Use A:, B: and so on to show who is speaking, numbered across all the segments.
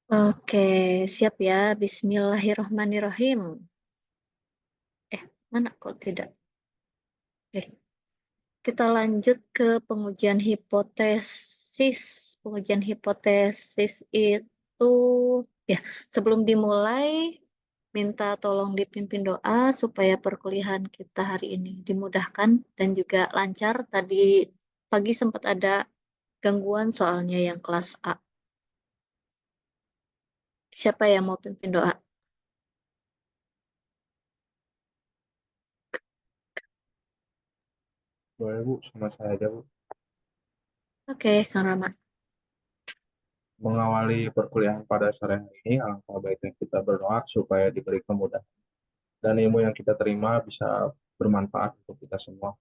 A: Oke, siap ya. Bismillahirrahmanirrahim. Mana kok tidak? Oke, kita lanjut ke pengujian hipotesis. Pengujian hipotesis itu, ya, sebelum dimulai, minta tolong dipimpin doa supaya perkuliahan kita hari ini dimudahkan dan juga lancar. Tadi pagi sempat ada gangguan soalnya yang kelas A. Siapa yang mau pimpin doa?
B: Boleh Bu, sama saya aja Bu.
A: Oke, Kang Rama.
B: Mengawali perkuliahan pada sore hari ini, alangkah baiknya kita berdoa supaya diberi kemudahan. Dan ilmu yang kita terima bisa bermanfaat untuk kita semua.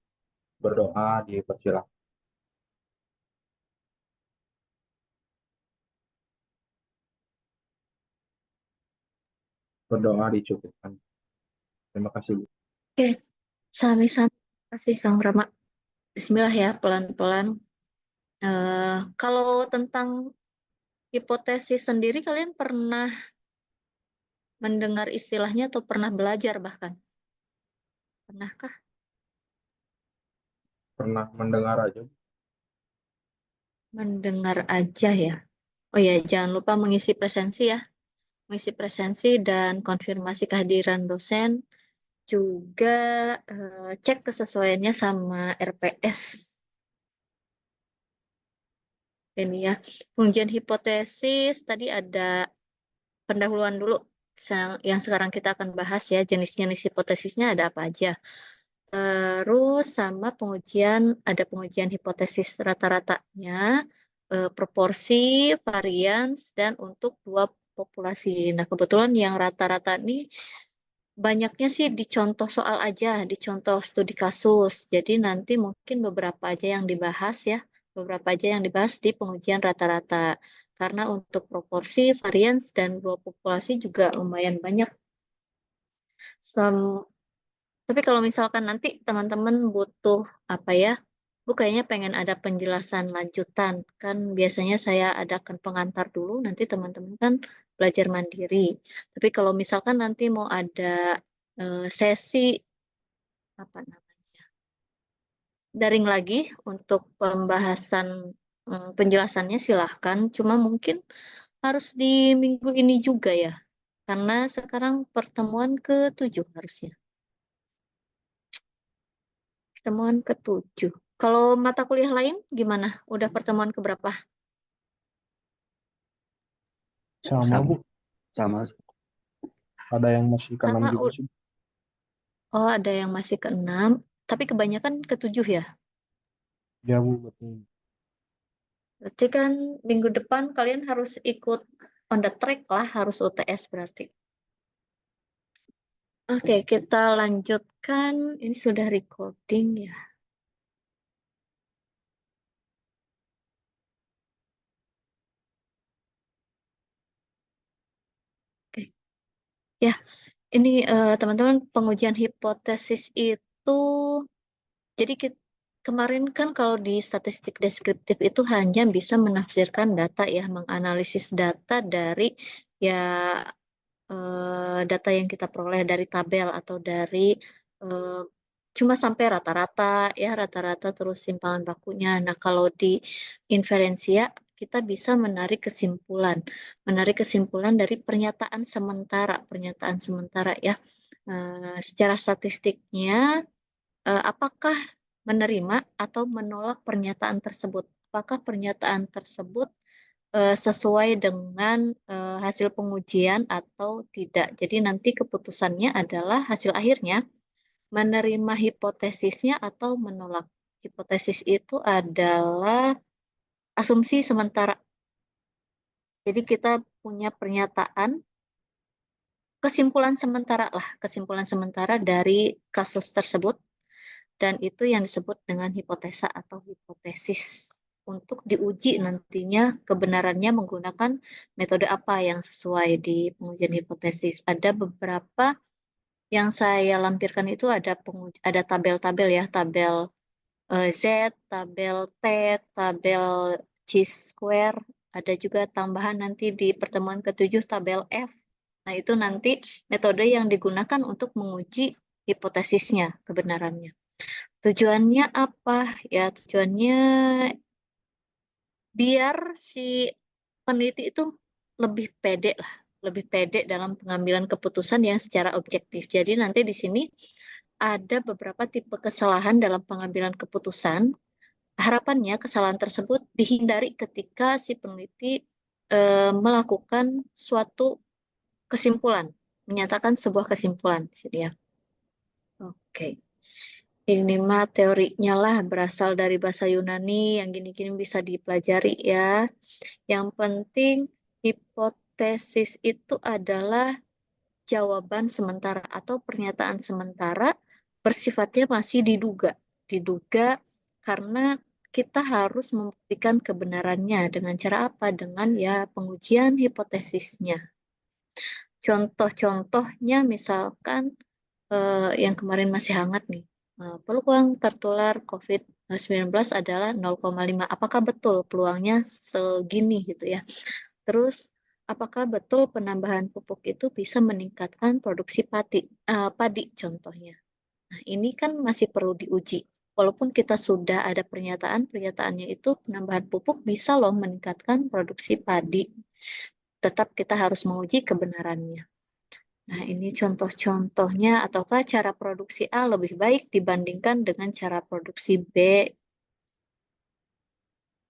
B: Berdoa dipersilakan, berdoa dicukupkan. Terima kasih Bu.
A: Oke, sami-sami. Terima kasih Kang Rama. Bismillah ya, pelan-pelan. Kalau tentang hipotesis sendiri, kalian pernah mendengar istilahnya atau pernah belajar bahkan? Pernahkah?
B: Pernah mendengar aja Bu?
A: Mendengar aja ya. Oh ya, jangan lupa mengisi presensi ya. Mengisi presensi dan konfirmasi kehadiran dosen. Juga cek kesesuaiannya sama RPS. Ini ya. Pengujian hipotesis, tadi ada pendahuluan dulu yang sekarang kita akan bahas ya, jenis-jenis hipotesisnya ada apa aja. Terus sama pengujian, ada pengujian hipotesis rata-ratanya, proporsi, varians, dan untuk dua populasi. Nah, kebetulan yang rata-rata ini banyaknya sih dicontoh soal aja, dicontoh studi kasus. Jadi nanti mungkin beberapa aja yang dibahas ya, beberapa aja yang dibahas di pengujian rata-rata. Karena untuk proporsi, varians, dan dua populasi juga lumayan banyak. Tapi kalau misalkan nanti teman-teman butuh apa ya, Bu kayaknya pengen ada penjelasan lanjutan. Kan biasanya saya adakan pengantar dulu, nanti teman-teman kan belajar mandiri. Tapi kalau misalkan nanti mau ada sesi apa namanya daring lagi untuk pembahasan penjelasannya silahkan. Cuma mungkin harus di minggu ini juga ya, karena sekarang pertemuan ke-7 harusnya. Pertemuan ke-7. Kalau mata kuliah lain gimana? Udah pertemuan keberapa?
B: Sama
C: Sama,
B: Bu,
C: sama.
B: ada yang masih ke-6
A: Sama,
B: juga sih.
A: oh ada yang masih ke-6, tapi kebanyakan ke-7 ya.
B: Ya Bu, betul.
A: Berarti kan minggu depan kalian harus ikut on the track lah, harus UTS berarti. Oke, kita lanjutkan. Ini sudah recording ya. Oke. Ya, ini teman-teman pengujian hipotesis itu, jadi kemarin kan kalau di statistik deskriptif itu hanya bisa menafsirkan data ya, menganalisis data dari ya data yang kita peroleh dari tabel atau dari eh, cuma sampai rata-rata ya, rata-rata terus simpangan bakunya. Nah, kalau di inferensia kita bisa menarik kesimpulan dari pernyataan sementara ya. Secara statistiknya, apakah menerima atau menolak pernyataan tersebut? Apakah pernyataan tersebut sesuai dengan hasil pengujian atau tidak. Jadi nanti keputusannya adalah hasil akhirnya menerima hipotesisnya atau menolak. Hipotesis itu adalah asumsi sementara. Jadi kita punya pernyataan, kesimpulan sementara lah, kesimpulan sementara dari kasus tersebut, dan itu yang disebut dengan hipotesa atau hipotesis. Untuk diuji nantinya kebenarannya menggunakan metode apa yang sesuai di pengujian hipotesis. Ada beberapa yang saya lampirkan itu ada tabel-tabel ya, tabel Z, tabel T, tabel Chi square, Ada juga tambahan nanti di pertemuan ke-7 tabel F. Nah, itu nanti metode yang digunakan untuk menguji hipotesisnya, kebenarannya. Tujuannya apa? Ya, tujuannya biar si peneliti itu lebih pede lah, lebih pede dalam pengambilan keputusan yang secara objektif. Jadi nanti di sini ada beberapa tipe kesalahan dalam pengambilan keputusan. Harapannya kesalahan tersebut dihindari ketika si peneliti melakukan suatu kesimpulan, menyatakan sebuah kesimpulan, gitu ya. Oke. Ini mah teorinya lah berasal dari bahasa Yunani yang gini-gini bisa dipelajari ya. Yang penting hipotesis itu adalah jawaban sementara atau pernyataan sementara bersifatnya masih diduga. Diduga karena kita harus membuktikan kebenarannya dengan cara apa? Dengan ya pengujian hipotesisnya. Contoh-contohnya misalkan yang kemarin masih hangat nih, peluang tertular COVID-19 adalah 0,5. Apakah betul peluangnya segini gitu ya? Terus, apakah betul penambahan pupuk itu bisa meningkatkan produksi padi contohnya? Nah, ini kan masih perlu diuji. Walaupun kita sudah ada pernyataan, pernyataannya itu penambahan pupuk bisa loh meningkatkan produksi padi. Tetap kita harus menguji kebenarannya. Nah, ini contoh-contohnya, ataukah cara produksi A lebih baik dibandingkan dengan cara produksi B.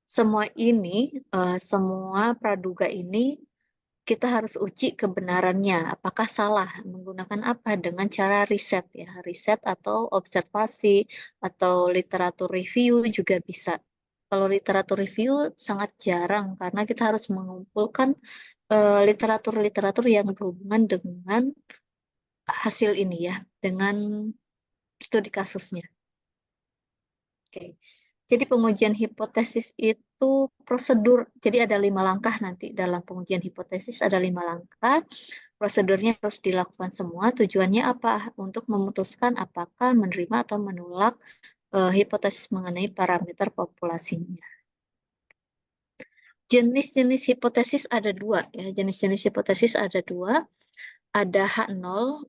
A: Semua praduga ini kita harus uji kebenarannya, apakah salah, menggunakan apa, dengan cara riset ya, riset atau observasi, atau literatur review juga bisa. Kalau literatur review sangat jarang, karena kita harus mengumpulkan literatur-literatur yang berhubungan dengan hasil ini ya, dengan studi kasusnya. Oke. Jadi pengujian hipotesis itu prosedur, jadi ada 5 langkah nanti dalam pengujian hipotesis, ada 5 langkah. Prosedurnya harus dilakukan semua. Tujuannya apa? Untuk memutuskan apakah menerima atau menolak hipotesis mengenai parameter populasinya. Jenis-jenis hipotesis ada dua ya. Jenis-jenis hipotesis ada dua. Ada H0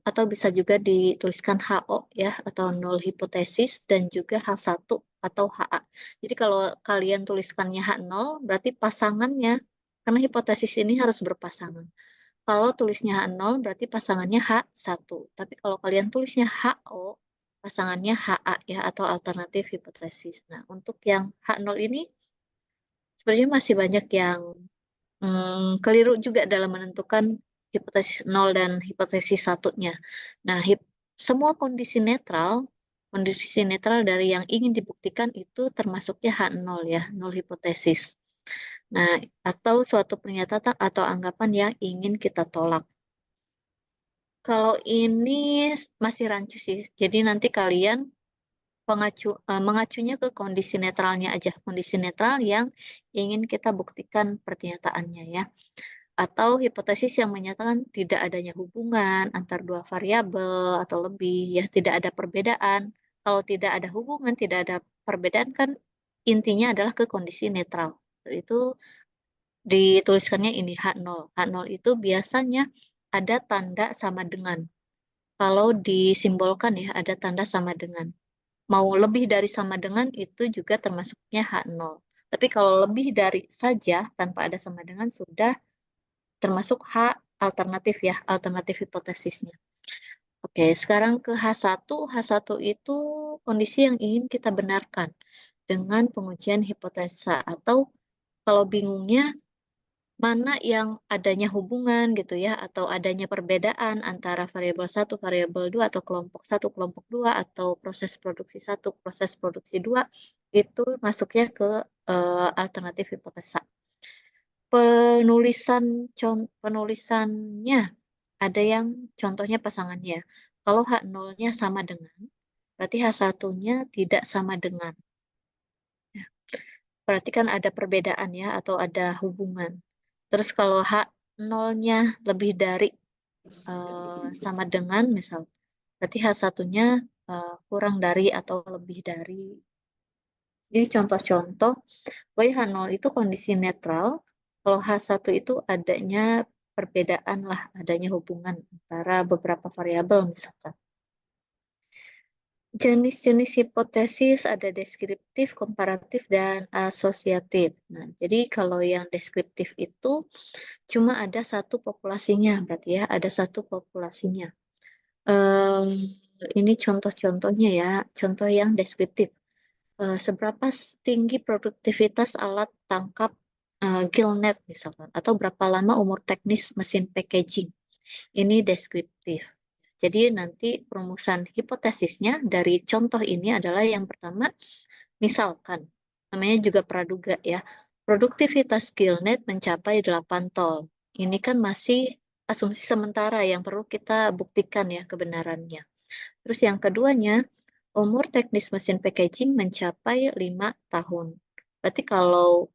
A: atau bisa juga dituliskan HO ya, atau nol hipotesis, dan juga H1 atau HA. Jadi kalau kalian tuliskannya H0 berarti pasangannya, karena hipotesis ini harus berpasangan. Kalau tulisnya H0 berarti pasangannya H1. Tapi kalau kalian tulisnya HO, pasangannya HA ya, atau alternatif hipotesis. Nah, untuk yang H0 ini sebenarnya masih banyak yang keliru juga dalam menentukan hipotesis 0 dan hipotesis satunya. Nah, semua kondisi netral dari yang ingin dibuktikan itu termasuknya H0 ya, 0 hipotesis. Nah, atau suatu pernyataan atau anggapan yang ingin kita tolak. Kalau ini masih rancu sih, jadi nanti kalian mengacunya ke kondisi netralnya aja, kondisi netral yang ingin kita buktikan pernyataannya ya. Atau hipotesis yang menyatakan tidak adanya hubungan antar dua variabel atau lebih, ya tidak ada perbedaan. Kalau tidak ada hubungan, tidak ada perbedaan kan intinya adalah ke kondisi netral. Itu dituliskannya ini H0. H0 itu biasanya ada tanda sama dengan. Kalau disimbolkan ya ada tanda sama dengan. Mau lebih dari sama dengan itu juga termasuknya H0. Tapi kalau lebih dari saja tanpa ada sama dengan sudah termasuk H alternatif ya, alternatif hipotesisnya. Oke, sekarang ke H1. H1 itu kondisi yang ingin kita benarkan dengan pengujian hipotesa, atau kalau bingungnya mana yang adanya hubungan gitu ya, atau adanya perbedaan antara variabel 1, variabel 2, atau kelompok 1, kelompok 2, atau proses produksi 1, proses produksi 2, itu masuknya ke alternatif hipotesa. Penulisannya ada yang contohnya pasangannya. Kalau H0-nya sama dengan, berarti H1-nya tidak sama dengan. Ya, berarti kan ada perbedaan ya, atau ada hubungan. Terus kalau H0-nya lebih dari sama dengan, misal, berarti H1-nya kurang dari atau lebih dari. Jadi contoh-contoh, H0 itu kondisi netral, Kalau H1 itu adanya perbedaan lah, adanya hubungan antara beberapa variabel misalkan. Jenis-jenis hipotesis ada deskriptif, komparatif, dan asosiatif. Nah, jadi kalau yang deskriptif itu cuma ada satu populasinya, berarti ya ada satu populasinya. Eee, ini contoh-contohnya ya, contoh yang deskriptif. Seberapa tinggi produktivitas alat tangkap, gillnet misalkan, atau berapa lama umur teknis mesin packaging. Ini deskriptif. Jadi nanti perumusan hipotesisnya dari contoh ini adalah yang pertama, misalkan, namanya juga praduga ya, produktivitas gillnet mencapai 8 tol. Ini kan masih asumsi sementara yang perlu kita buktikan ya kebenarannya. Terus yang keduanya, umur teknis mesin packaging mencapai 5 tahun. Berarti kalau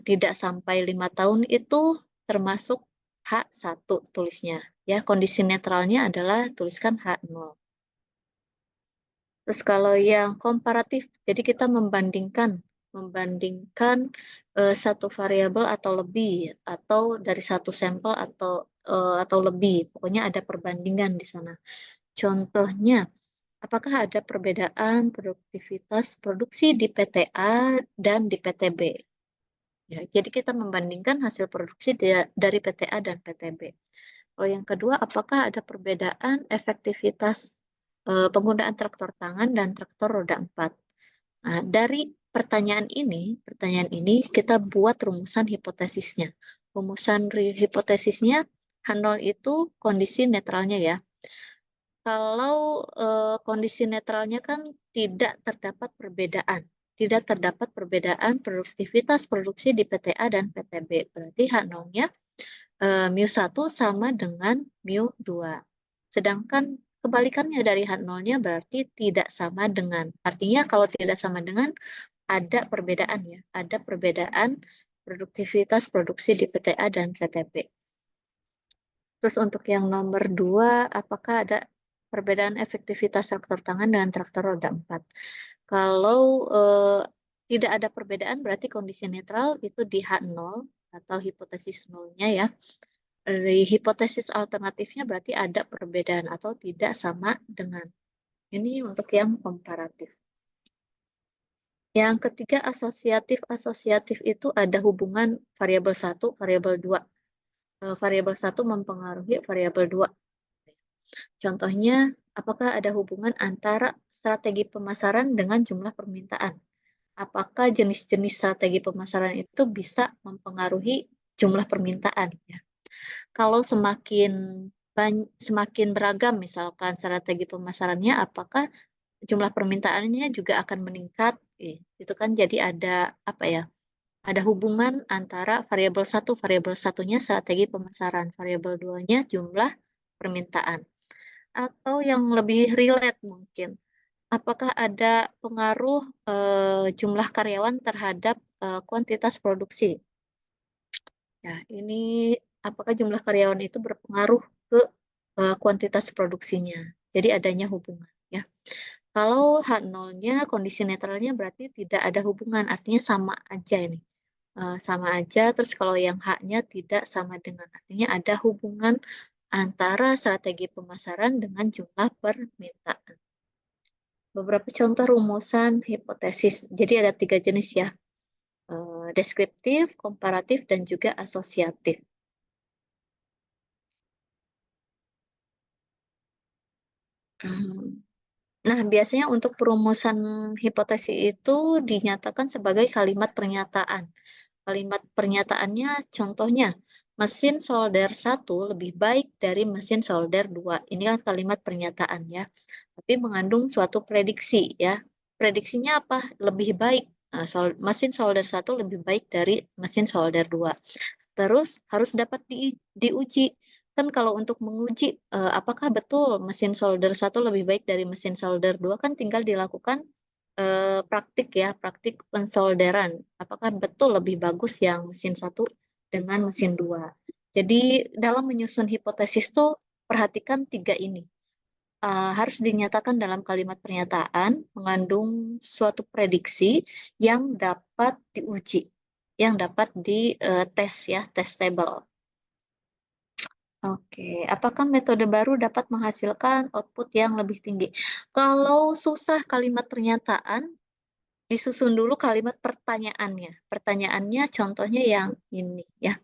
A: tidak sampai 5 tahun itu termasuk H1 tulisnya. Ya, kondisi netralnya adalah tuliskan H0. Terus kalau yang komparatif, jadi kita membandingkan satu variabel atau lebih, atau dari satu sampel atau lebih. Pokoknya ada perbandingan di sana. Contohnya, apakah ada perbedaan produktivitas produksi di PT A dan di PT B? Ya, jadi kita membandingkan hasil produksi dari PT A dan PT B. Kalau yang kedua, apakah ada perbedaan efektivitas penggunaan traktor tangan dan traktor roda 4? Nah, dari pertanyaan ini kita buat rumusan hipotesisnya. Rumusan hipotesisnya H0 itu kondisi netralnya ya. Kalau kondisi netralnya kan tidak terdapat perbedaan produktivitas produksi di PT A dan PT B. Berarti H0-nya mu1 sama dengan mu2. Sedangkan kebalikannya dari H0-nya berarti tidak sama dengan. Artinya kalau tidak sama dengan ada perbedaan ya, ada perbedaan produktivitas produksi di PT A dan PT B. Terus untuk yang nomor 2, apakah ada perbedaan efektivitas traktor tangan dengan traktor roda 4? Kalau tidak ada perbedaan berarti kondisi netral itu di H0 atau hipotesis nolnya ya. Dari hipotesis alternatifnya berarti ada perbedaan atau tidak sama dengan. Ini untuk yang komparatif. Yang ketiga asosiatif. Asosiatif itu ada hubungan variabel 1, variabel 2. Variabel 1 mempengaruhi variabel 2. Contohnya, apakah ada hubungan antara strategi pemasaran dengan jumlah permintaan? Apakah jenis-jenis strategi pemasaran itu bisa mempengaruhi jumlah permintaan? Ya. Kalau semakin beragam misalkan strategi pemasarannya, apakah jumlah permintaannya juga akan meningkat? Itu kan jadi ada apa ya? Ada hubungan antara variabel 1, variabel satunya strategi pemasaran, variabel 2-nya jumlah permintaan. Atau yang lebih relate mungkin, apakah ada pengaruh jumlah karyawan terhadap kuantitas produksi? Ya, ini apakah jumlah karyawan itu berpengaruh ke kuantitas produksinya? Jadi adanya hubungan ya. Kalau H0-nya kondisi netralnya berarti tidak ada hubungan, artinya sama aja ini. Sama aja, terus kalau yang H-nya tidak sama dengan, artinya ada hubungan antara strategi pemasaran dengan jumlah permintaan. Beberapa contoh rumusan hipotesis. Jadi ada 3 jenis ya, deskriptif, komparatif, dan juga asosiatif. Nah, biasanya untuk perumusan hipotesis itu dinyatakan sebagai kalimat pernyataan. Kalimat pernyataannya contohnya, mesin solder 1 lebih baik dari mesin solder 2. Ini kan kalimat pernyataan ya, tapi mengandung suatu prediksi ya. Prediksinya apa? Lebih baik. Nah, mesin solder 1 lebih baik dari mesin solder 2. Terus harus dapat diuji. Kan kalau untuk menguji, apakah betul mesin solder 1 lebih baik dari mesin solder 2 kan tinggal dilakukan, praktik ya, praktik pensolderan. Apakah betul lebih bagus yang mesin 1 dengan mesin 2. Jadi dalam menyusun hipotesis tuh perhatikan 3 ini. Harus dinyatakan dalam kalimat pernyataan, mengandung suatu prediksi yang dapat diuji. yang dapat tes ya, testable. Oke, apakah metode baru dapat menghasilkan output yang lebih tinggi? Kalau susah kalimat pernyataan, disusun dulu kalimat pertanyaannya. Pertanyaannya contohnya yang ini ya.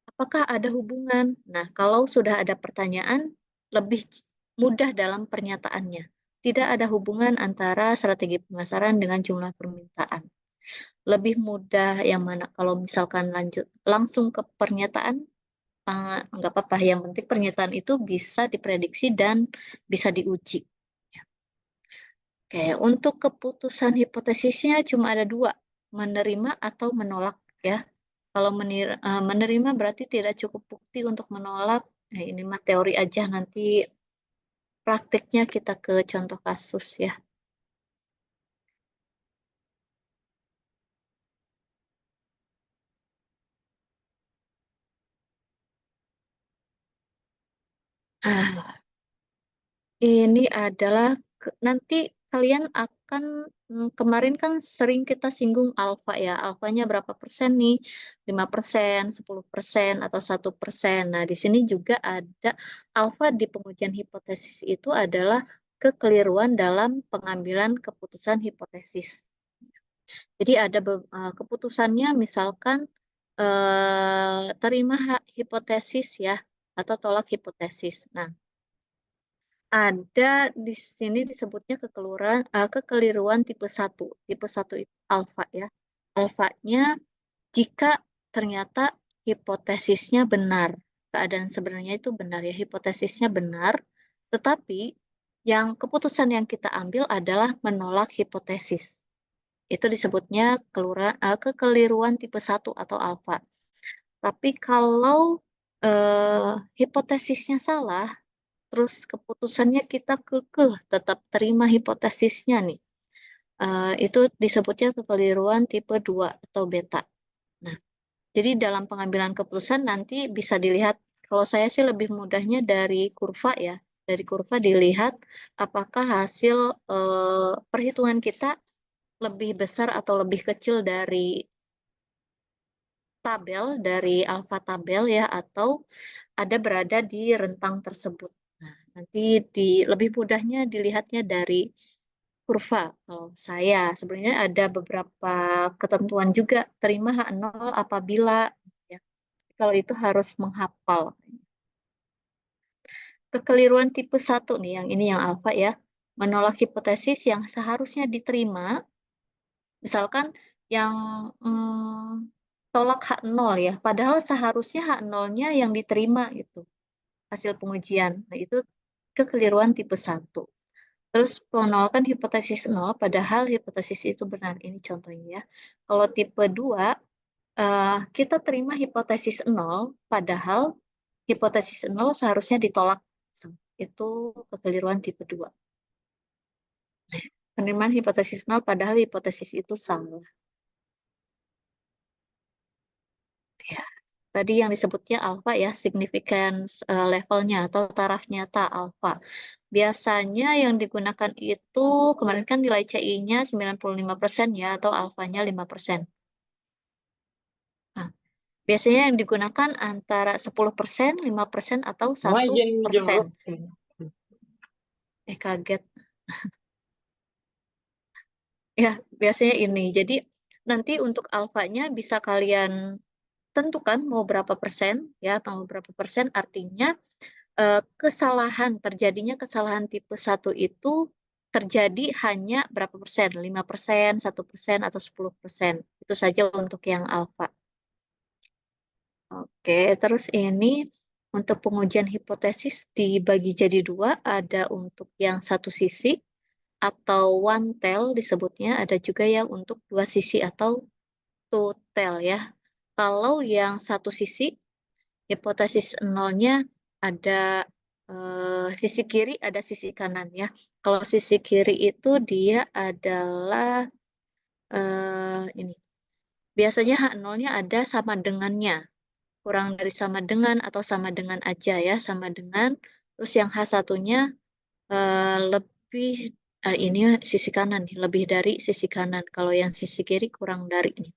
A: Apakah ada hubungan? Nah, kalau sudah ada pertanyaan, lebih mudah dalam pernyataannya. Tidak ada hubungan antara strategi pemasaran dengan jumlah permintaan. Lebih mudah yang mana? Kalau misalkan langsung ke pernyataan, nggak apa-apa, yang penting pernyataan itu bisa diprediksi dan bisa diuji. Ya. Oke, untuk keputusan hipotesisnya cuma ada 2, menerima atau menolak ya. Kalau menerima berarti tidak cukup bukti untuk menolak, ini mah teori aja, nanti praktiknya kita ke contoh kasus ya. Ah. Ini adalah nanti kalian akan kemarin kan sering kita singgung alfa ya, alfanya berapa persen nih, 5%, 10%, atau 1%. Nah, di sini juga ada alfa di pengujian hipotesis itu adalah kekeliruan dalam pengambilan keputusan hipotesis. Jadi ada keputusannya misalkan terima hipotesis ya, atau tolak hipotesis. Nah, ada di sini disebutnya kekeliruan tipe 1. Tipe 1 itu alfa ya. Alfanya jika ternyata hipotesisnya benar. Keadaan sebenarnya itu benar ya, hipotesisnya benar, tetapi yang keputusan yang kita ambil adalah menolak hipotesis. Itu disebutnya kekeliruan tipe 1 atau alfa. Tapi kalau hipotesisnya salah, terus keputusannya kita kekeh tetap terima hipotesisnya nih. Itu disebutnya kekeliruan tipe 2 atau beta. Nah, jadi dalam pengambilan keputusan nanti bisa dilihat, kalau saya sih lebih mudahnya dari kurva ya. Dari kurva dilihat apakah hasil perhitungan kita lebih besar atau lebih kecil dari tabel, dari alfa tabel ya, atau ada berada di rentang tersebut. Nah, nanti lebih mudahnya dilihatnya dari kurva. Kalau saya sebenarnya ada beberapa ketentuan juga, terima H0 apabila ya. Kalau itu harus menghafal. Kekeliruan tipe 1 nih, yang ini yang alfa ya. Menolak hipotesis yang seharusnya diterima, misalkan yang tolak H0 ya, padahal seharusnya H0-nya yang diterima gitu, hasil pengujian. Nah, itu kekeliruan tipe 1. Terus penolakan hipotesis 0 padahal hipotesis itu benar. Ini contohnya ya. Kalau tipe 2, kita terima hipotesis 0 padahal hipotesis 0 seharusnya ditolak. Itu kekeliruan tipe 2. Penerimaan hipotesis 0 padahal hipotesis itu salah. Ya. Tadi yang disebutnya alfa ya, significance levelnya atau taraf nyata alfa. Biasanya yang digunakan itu kemarin kan nilai CI-nya 95% ya, atau alfanya 5%. Nah, biasanya yang digunakan antara 10%, 5%, atau 1%. Kaget. Ya, biasanya ini. Jadi nanti untuk alfanya bisa kalian tentukan mau berapa persen ya, atau mau berapa persen, artinya terjadinya kesalahan tipe 1 itu terjadi hanya berapa persen, 5%, 1%, atau 10%. Itu saja untuk yang alfa. Oke, terus ini untuk pengujian hipotesis dibagi jadi 2, ada untuk yang satu sisi atau one tail disebutnya, ada juga yang untuk 2 sisi atau two tail ya. Kalau yang satu sisi, hipotesis nolnya ada sisi kiri, ada sisi kanan ya. Kalau sisi kiri itu dia adalah ini. Biasanya H0-nya ada sama dengannya. Kurang dari sama dengan atau sama dengan aja ya, sama dengan. Terus yang H1-nya lebih ini sisi kanan nih, lebih dari sisi kanan. Kalau yang sisi kiri kurang dari ini.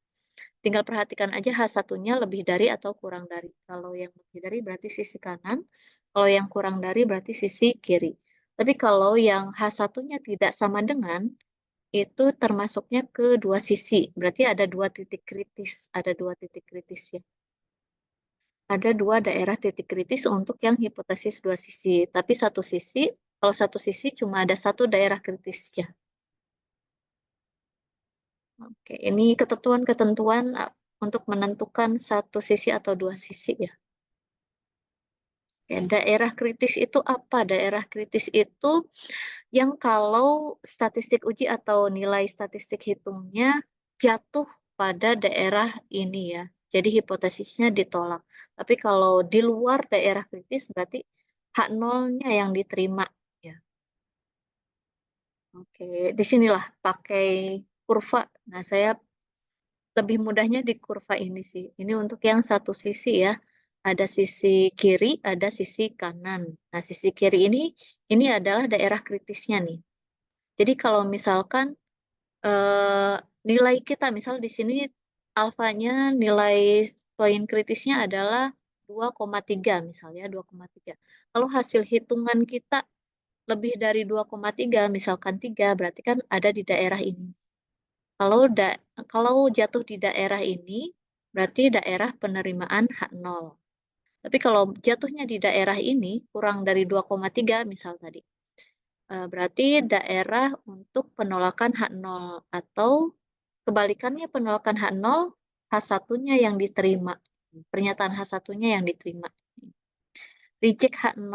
A: tinggal perhatikan aja H1-nya lebih dari atau kurang dari. Kalau yang lebih dari berarti sisi kanan, kalau yang kurang dari berarti sisi kiri. Tapi kalau yang H1-nya tidak sama dengan, itu termasuknya ke dua sisi. Berarti ada dua titik kritis, ada dua titik kritis ya. Ada dua daerah titik kritis untuk yang hipotesis dua sisi. Tapi satu sisi, kalau satu sisi cuma ada satu daerah kritisnya. Oke, ini ketentuan-ketentuan untuk menentukan satu sisi atau dua sisi ya. Oke, daerah kritis itu apa? Daerah kritis itu yang kalau statistik uji atau nilai statistik hitungnya jatuh pada daerah ini ya. Jadi hipotesisnya ditolak. Tapi kalau di luar daerah kritis berarti H0-nya yang diterima ya. Oke, disinilah pakai kurva. Nah, saya lebih mudahnya di kurva ini sih. Ini untuk yang satu sisi ya. Ada sisi kiri, ada sisi kanan. Nah, sisi kiri ini adalah daerah kritisnya nih. Jadi kalau misalkan eh, nilai kita, misal di sini alfanya nilai poin kritisnya adalah 2,3 misalnya 2,3. Kalau hasil hitungan kita lebih dari 2,3, misalkan 3, berarti kan ada di daerah ini. Kalau kalau jatuh di daerah ini, berarti daerah penerimaan H0. Tapi kalau jatuhnya di daerah ini, kurang dari 2,3 misal tadi, berarti daerah untuk penolakan H0 atau kebalikannya penolakan H0, H1-nya yang diterima. Pernyataan H1-nya yang diterima. Reject H0,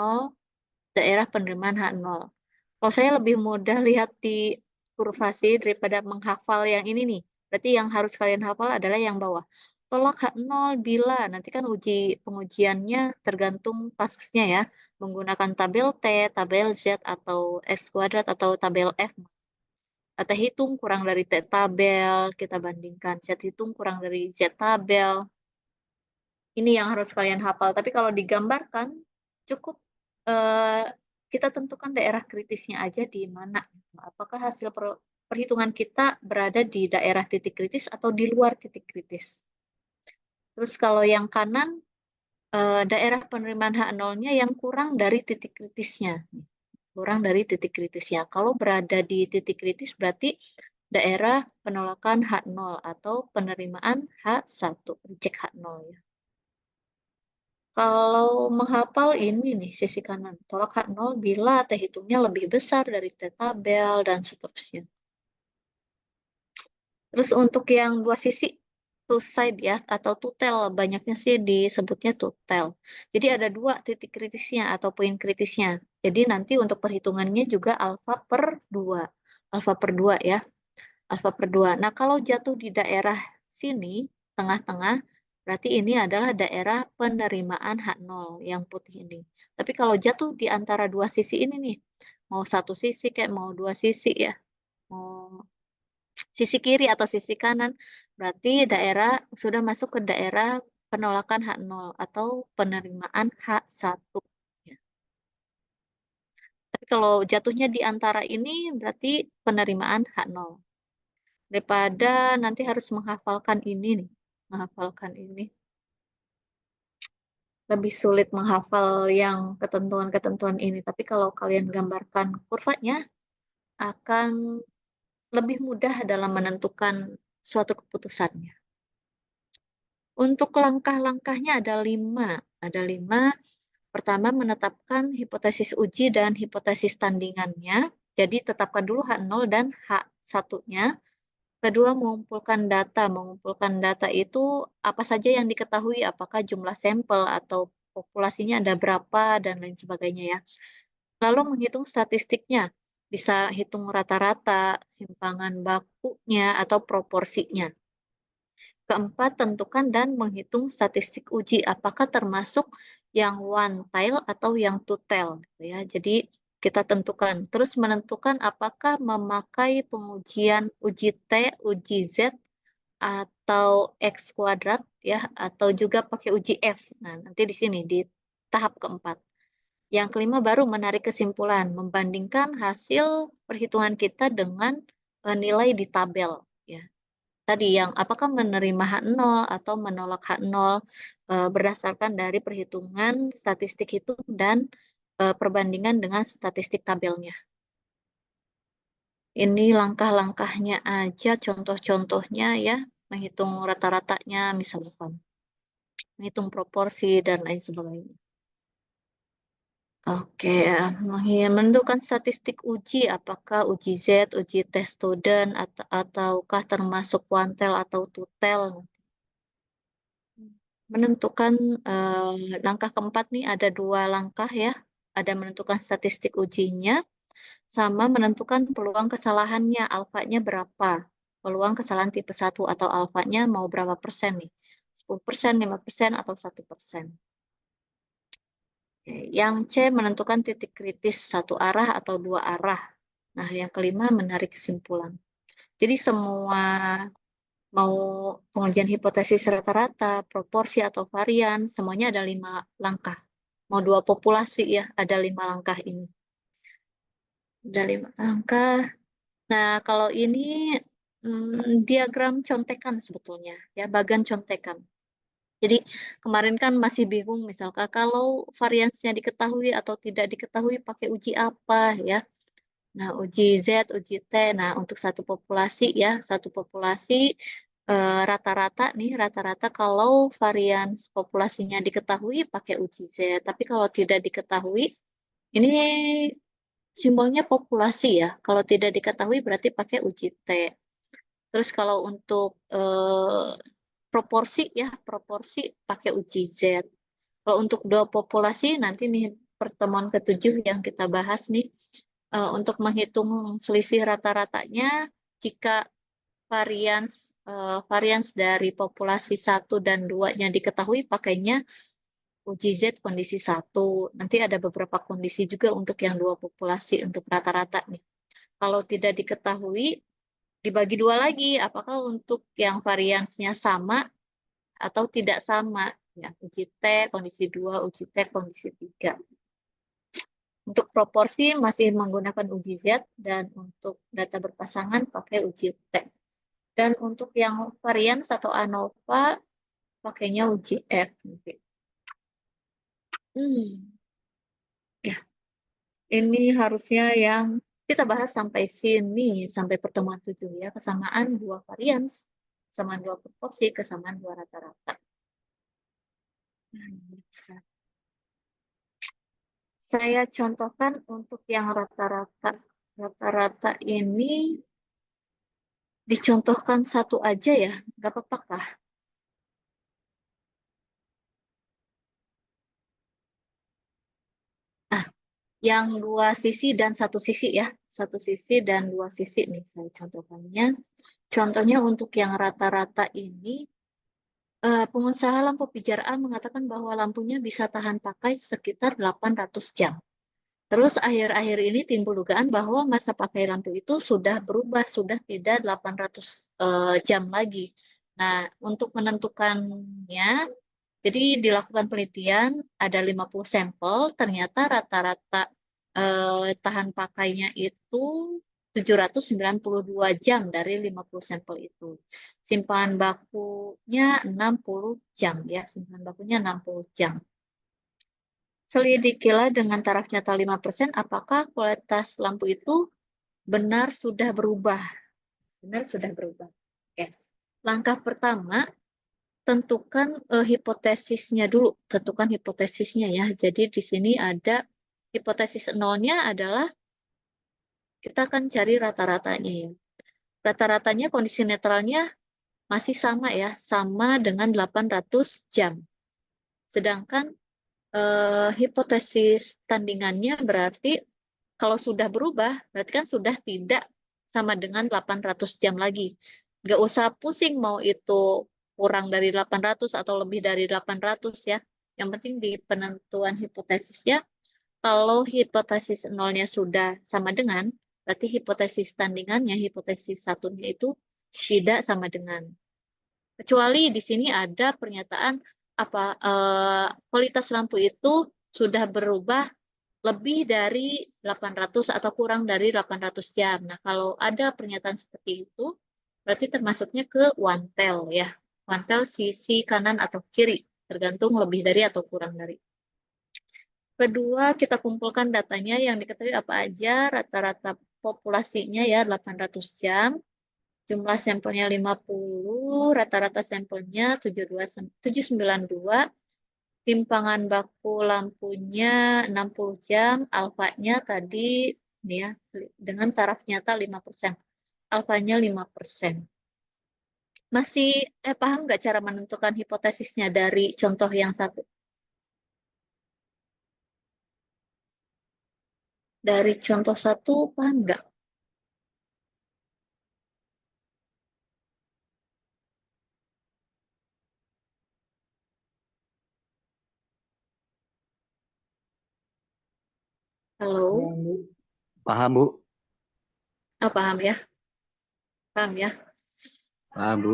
A: daerah penerimaan H0. Kalau saya lebih mudah lihat di kurva sih daripada menghafal yang ini nih. Berarti yang harus kalian hafal adalah yang bawah. Tolak H0 bila, nanti kan pengujiannya tergantung kasusnya ya. Menggunakan tabel T, tabel Z, atau X kuadrat, atau tabel F. T hitung kurang dari T tabel, kita bandingkan. Z hitung kurang dari Z tabel. Ini yang harus kalian hafal. Tapi kalau digambarkan, cukup eh, kita tentukan daerah kritisnya aja di mana. Apakah hasil perhitungan kita berada di daerah titik kritis atau di luar titik kritis. Terus kalau yang kanan, daerah penerimaan H0-nya yang kurang dari titik kritisnya. Kurang dari titik kritisnya. Kalau berada di titik kritis berarti daerah penolakan H0 atau penerimaan H1, reject H0 ya. Kalau menghafal ini nih, sisi kanan. Tolak H0 bila T hitungnya lebih besar dari T tabel, dan seterusnya. Terus untuk yang dua sisi, two side ya, atau tutel, banyaknya sih disebutnya tutel. Jadi ada dua titik kritisnya atau poin kritisnya. Jadi nanti untuk perhitungannya juga alfa per 2. Alfa per 2 ya, alfa per 2. Nah kalau jatuh di daerah sini, tengah-tengah, berarti ini adalah daerah penerimaan H0 yang putih ini. Tapi kalau jatuh di antara dua sisi ini nih, mau satu sisi kayak mau dua sisi ya, mau sisi kiri atau sisi kanan, berarti daerah sudah masuk ke daerah penolakan H0 atau penerimaan H1. Ya. Tapi kalau jatuhnya di antara ini berarti penerimaan H0. Daripada nanti harus menghafalkan ini nih, menghafalkan ini. Lebih sulit menghafal yang ketentuan-ketentuan ini. Tapi kalau kalian gambarkan kurvanya, akan lebih mudah dalam menentukan suatu keputusannya. Untuk langkah-langkahnya ada 5. Ada 5. Pertama, menetapkan hipotesis uji dan hipotesis tandingannya. Jadi, tetapkan dulu H0 dan H1-nya. Kedua, mengumpulkan data. Mengumpulkan data itu apa saja yang diketahui, apakah jumlah sampel atau populasinya ada berapa, dan lain sebagainya ya. Lalu menghitung statistiknya. Bisa hitung rata-rata, simpangan bakunya, atau proporsinya. Keempat, tentukan dan menghitung statistik uji. Apakah termasuk yang one tail atau yang two tail. Gitu ya. Jadi kita tentukan. Terus menentukan apakah memakai pengujian uji T, uji Z, atau X kuadrat ya, atau juga pakai uji F. Nah, nanti di sini di tahap keempat. Yang kelima baru menarik kesimpulan, membandingkan hasil perhitungan kita dengan nilai di tabel ya. tadi yang apakah menerima H0 atau menolak H0 berdasarkan dari perhitungan statistik itu dan perbandingan dengan statistik tabelnya. Ini langkah-langkahnya aja, contoh-contohnya ya, menghitung rata-ratanya misalkan, menghitung proporsi dan lain sebagainya. Oke, menentukan statistik uji, apakah uji Z, uji tes student, ataukah termasuk kuantel atau tutel. Menentukan langkah keempat nih ada 2 langkah ya, ada menentukan statistik ujinya, sama menentukan peluang kesalahannya, alfanya berapa. Peluang kesalahan tipe 1 atau alfanya mau berapa persen nih, 10%, 5%, atau 1%. Yang C menentukan titik kritis satu arah atau 2 arah. Nah, yang kelima menarik kesimpulan. Jadi semua mau pengujian hipotesis rata-rata, proporsi atau varian, semuanya ada 5 langkah. Mau 2 populasi ya, ada 5 langkah ini. Ada 5 langkah. Nah, kalau ini diagram contekan sebetulnya, ya, bagan contekan. Jadi kemarin kan masih bingung misalkan kalau variansnya diketahui atau tidak diketahui pakai uji apa ya. Nah, uji Z, uji T. Nah, untuk satu populasi ya, satu populasi rata-rata nih, rata-rata kalau varian populasinya diketahui pakai uji Z. Tapi kalau tidak diketahui, ini simbolnya populasi ya. Kalau tidak diketahui berarti pakai uji T. Terus kalau untuk proporsi ya, proporsi pakai uji Z. Kalau untuk 2 populasi, nanti nih pertemuan ke-7 yang kita bahas nih, untuk menghitung selisih rata-ratanya, jika varians dari populasi 1 dan 2-nya diketahui, pakainya uji Z kondisi 1. Nanti ada beberapa kondisi juga untuk yang 2 populasi, untuk rata-rata nih. Kalau tidak diketahui, dibagi 2 lagi, apakah untuk yang variansnya sama atau tidak sama. Ya, uji T kondisi 2, uji T kondisi 3. Untuk proporsi masih menggunakan uji Z, dan untuk data berpasangan pakai uji T. Dan untuk yang varians atau ANOVA pakainya uji F. Ya, ini harusnya yang kita bahas sampai sini, sampai pertemuan 7 ya, kesamaan 2 varians, kesamaan 2 proporsi, kesamaan 2 rata-rata. Saya contohkan untuk yang rata-rata. Rata-rata ini dicontohkan satu aja ya, nggak apa-apa kah? Nah, yang 2 sisi dan 1 sisi ya, 1 sisi dan 2 sisi nih saya contohkannya. Contohnya untuk yang rata-rata ini, pengusaha lampu pijar A mengatakan bahwa lampunya bisa tahan pakai sekitar 800 jam. Terus akhir-akhir ini timbul dugaan bahwa masa pakai lampu itu sudah berubah, sudah tidak 800 jam lagi. Nah, untuk menentukannya, jadi dilakukan penelitian, ada 50 sampel, ternyata rata-rata tahan pakainya itu 792 jam dari 50 sampel itu. Simpan bakunya 60 jam ya, simpan bakunya 60 jam. Selidikilah dengan taraf nyata 5%, apakah kualitas lampu itu benar sudah berubah. Benar sudah berubah. Oke. Langkah pertama, tentukan hipotesisnya dulu. Tentukan hipotesisnya ya. Jadi di sini ada hipotesis nolnya adalah kita akan cari rata-ratanya ya. Rata-ratanya kondisi netralnya masih sama ya, sama dengan 800 jam. Sedangkan hipotesis tandingannya berarti kalau sudah berubah, berarti kan sudah tidak sama dengan 800 jam lagi. Nggak usah pusing mau itu kurang dari 800 atau lebih dari 800 ya. Yang penting di penentuan hipotesisnya, kalau hipotesis nolnya sudah sama dengan, berarti hipotesis tandingannya, hipotesis satunya itu tidak sama dengan. Kecuali di sini ada pernyataan apa kualitas lampu itu sudah berubah lebih dari 800 atau kurang dari 800 jam. Nah, kalau ada pernyataan seperti itu, Berarti termasuknya ke wantel ya. Wantel sisi kanan atau kiri, tergantung lebih dari atau kurang dari. Kedua, kita kumpulkan datanya yang diketahui apa aja, rata-rata populasinya ya 800 jam, jumlah sampelnya 50, rata-rata sampelnya 792, timpangan baku lampunya 60 jam, alfanya tadi nih ya, dengan taraf nyata 5%. Alfanya 5%. Masih paham nggak cara menentukan hipotesisnya dari contoh yang satu? Dari contoh satu, paham nggak? Halo?
C: Paham, Bu?
A: Oh, paham ya? Paham ya?
C: Paham, Bu.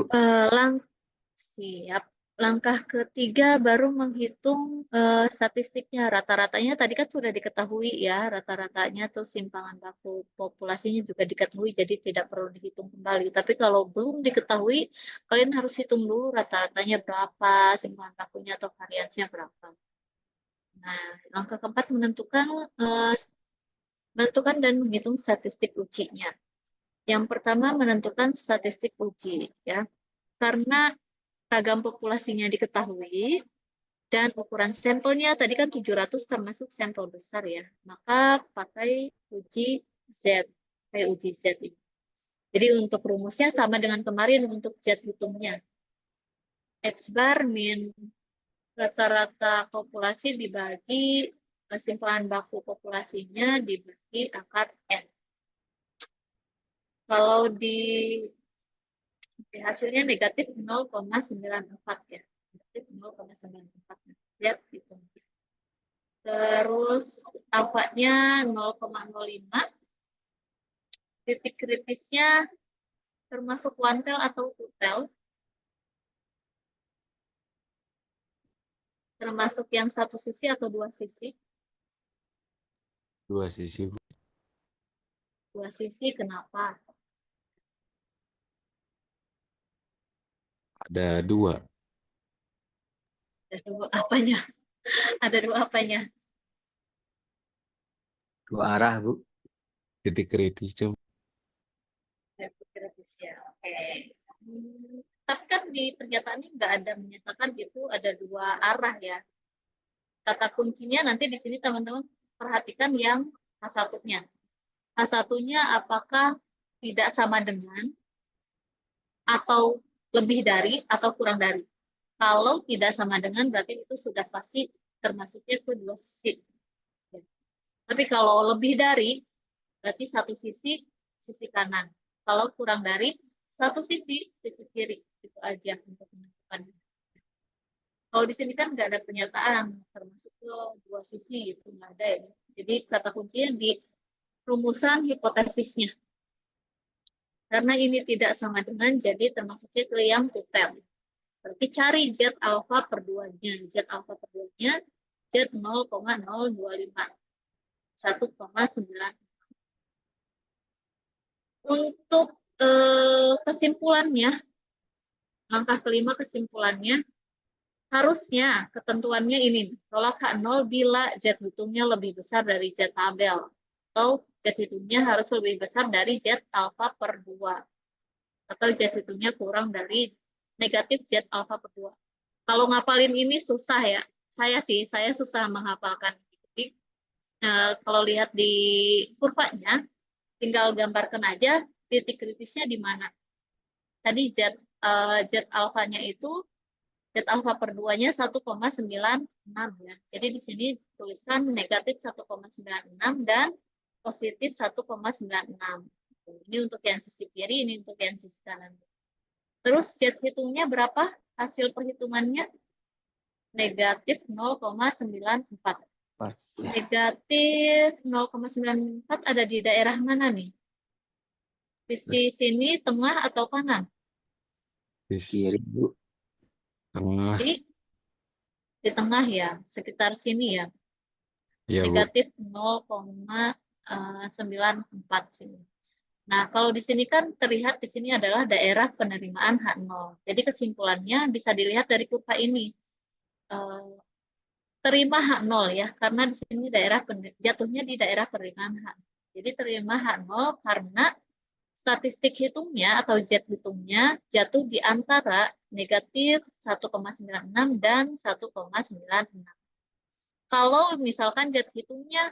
A: Siap. Langkah ketiga baru menghitung statistiknya. Rata-ratanya tadi kan sudah diketahui ya, rata-ratanya terus simpangan baku populasinya juga diketahui, jadi tidak perlu dihitung kembali. Tapi kalau belum diketahui, kalian harus hitung dulu rata-ratanya berapa, simpangan bakunya atau variansnya berapa. Nah, langkah keempat eh, menentukan dan menghitung statistik ujinya. Yang pertama menentukan statistik uji ya. Karena ragam populasinya diketahui dan ukuran sampelnya tadi kan 700 termasuk sampel besar ya. Maka pakai uji Z, pakai uji Z ini. Jadi untuk rumusnya sama dengan kemarin untuk Z hitungnya. X bar min rata-rata populasi dibagi kesimpulan baku populasinya dibagi akar N. Kalau di hasilnya negatif 0,94 ya. Negatif 0,94. Lihat gitu. Terus alfanya 0,05. Titik kritisnya termasuk one-tail atau two-tail. Termasuk yang satu sisi atau dua sisi.
C: Dua sisi, Bu.
A: Dua sisi kenapa?
C: Ada dua.
A: Ada dua apanya? Ada dua apanya?
C: Dua arah, Bu. Titik kritis, coba.
A: Titik kritis ya. Oke. Tapi kan di pernyataannya nggak ada menyatakan itu ada dua arah ya. Kata kuncinya nanti di sini teman-teman perhatikan yang H1-nya. H1-nya apakah tidak sama dengan atau lebih dari atau kurang dari. Kalau tidak sama dengan berarti itu sudah pasti termasuknya ke dua sisi. Tapi kalau lebih dari berarti satu sisi sisi kanan. Kalau kurang dari satu sisi sisi kiri. Itu aja untuk menentukan. Kalau di sini kan nggak ada pernyataan termasuk ke dua sisi itu nggak ada ya. Jadi kata kuncinya di rumusan hipotesisnya. Karena ini tidak sama dengan jadi termasuknya ke yang total. Berarti cari Z alfa per 2-nya. Z alfa per 2-nya Z 0,025. 1,9. Untuk kesimpulannya, langkah kelima kesimpulannya, harusnya ketentuannya ini, tolak H0 bila Z hitungnya lebih besar dari Z tabel. Atau Z hitungnya harus lebih besar dari Z alfa per 2. Atau Z hitungnya kurang dari negatif Z alfa per 2. Kalau ngapalin ini susah ya. Saya susah menghafalkan. Jadi, kalau lihat di kurvanya, tinggal gambarkan aja titik kritisnya di mana. Tadi Z alfanya itu Z alfa per 2-nya 1,96 ya. Jadi di sini tuliskan negatif 1,96 dan positif 1,96. Ini untuk yang sisi kiri, ini untuk yang sisi kanan. Terus Z hitungnya berapa? Hasil perhitungannya negatif 0,94. Negatif 0,94 ada di daerah mana nih? Sisi sini, tengah, atau kanan?
C: Kiri, Bu. Tengah.
A: Di tengah ya, sekitar sini ya.
C: Iya, Bu.
A: Negatif 0,94 sini. Nah, kalau di sini kan terlihat di sini adalah daerah penerimaan H0. Jadi kesimpulannya bisa dilihat dari kurva ini. Eh, terima H0 ya, karena di sini jatuhnya di daerah penerimaan H. Jadi terima H0 karena statistik hitungnya atau Z hitungnya jatuh di antara negatif 1,96 dan 1,96. Kalau misalkan Z hitungnya